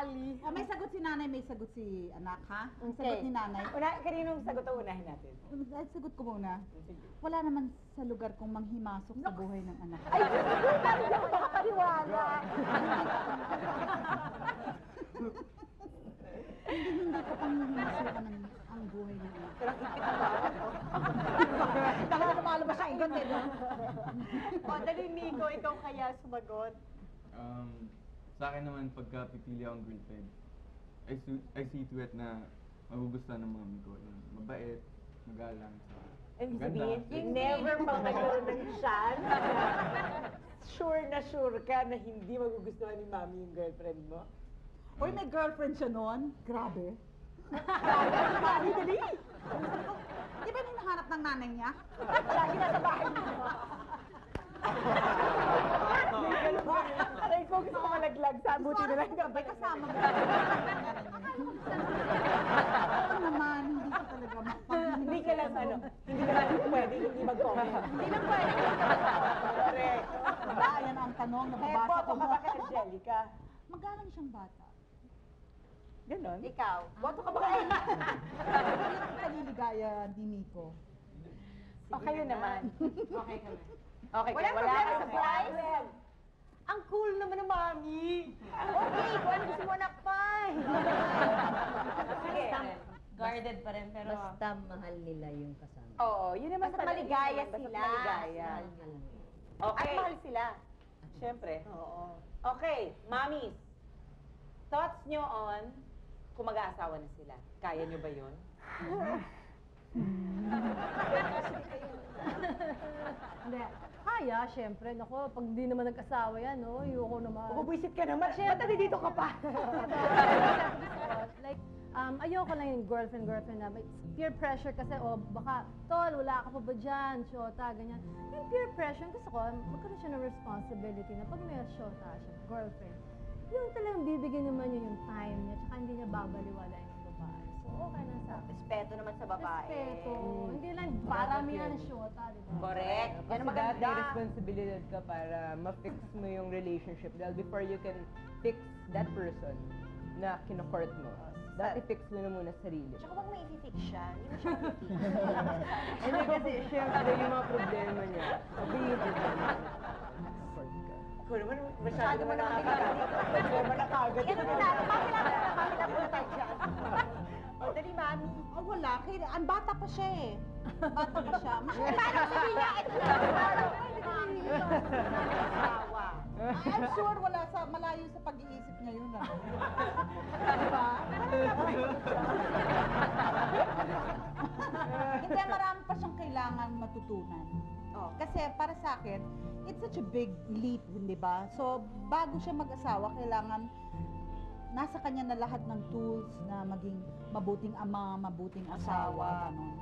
Ali. O, may sagot si nanay, may sagot si anak, ha? Ang sagot ni nanay. Kaninong sagot ang unahin natin? Sagot ko muna. Sige. Wala naman sa lugar kong manghimasok sa buhay ng anak. Ay, hindi ako makapaniwala. Hindi ko pang hihimasukan ang buhay ng anak. Pero ang higpit ang bawat, no? Baka na lumalabas ang igot eh, no? O, dali, Nico, ikaw kaya sumagot. Sa akin naman, pagka pipili akong girlfriend, I see to it na magugustuhan ng mami ko. Mabait, magalang, Ibig maganda. sabihin, never pang nagkaroon ng chance na sure ka na hindi magugustuhan ni mami yung girlfriend mo? Uy, may girlfriend siya noon? Grabe. Dali. Di ba yung nahanap ng nanay niya? Lagi nasa bahay niya. Aray ko, gusto ko malaglag sa buti na lang. May kasama mo. Oo naman, hindi ko talaga Hindi ka lang hindi ka lang pwede hindi mag-comment. Hindi lang pwede. Correct. Diba, yan ang tanong na Kaya babasa boto ko. ka ba kay Angelica? Magalang siyang bata. Ganon? Ikaw. Boto ka ba kay Hindi ko paliligaya, di Nico. O kayo naman. Okay kami. Okay, Walang wala problema, ka surprise. Ang cool naman ng mami. Okay, kung ano gusto mo, anak pa. Sige. Guarded pa rin, pero... Basta mahal nila yung kasama. Oo, yun naman Basta talaga. maligaya Basta sila. maligaya. Mahal nila. At Okay. mahal sila. Siyempre. Oo. Okay, mommies. Thoughts nyo on kung mag-aasawa na sila. Kaya nyo ba yun? Hindi. Kaya, syempre. Nako, pag di naman nag-asawa yan, no? Ayoko naman. Bubwisit ka naman. Ba't nandito ka pa? Like, ayoko lang yung girlfriend na. It's peer pressure kasi, baka, tol, wala ka pa ba dyan? Shota, ganyan. Yung peer pressure, gusto ko, magkaroon siya ng responsibility na pag may shota siya, girlfriend, yung talagang bibigyan naman niya yung time niya, tsaka hindi niya babaliwala yung babae. So, okay lang sa akin. Respeto naman sa babae. Respeto. Hindi lang paramihan ng shota, di ba? Correct. Yan Kasi ang maganda. dati responsibilidad ka para ma-fix mo yung relationship. Dahil before you can fix that person na kinokort mo, dati fix mo na muna sarili. Tsaka huwag mo i-fix siya. Hindi mo siya i-fix. Hindi kasi syempre yung mga problema niya, sabihin ko na support ka. Ikaw naman, masyado mo nakakagat. Problema na kagad. Ano na natin? Pakilap mo na tayo dyan. O, dali, mami. Oh, wala. Kaya, ang bata pa siya eh. Bata pa siya. Paano sabihin niya? Ito na. Asawa. I'm sure wala sa malayo sa pag-iisip niya yun. Diba? Hindi, marami pa siyang kailangan matutunan. Kasi para sa akin, it's such a big leap, di ba? So, bago siya mag-asawa, kailangan nasa kanya na lahat ng tools na maging mabuting ama, mabuting asawa, ganun.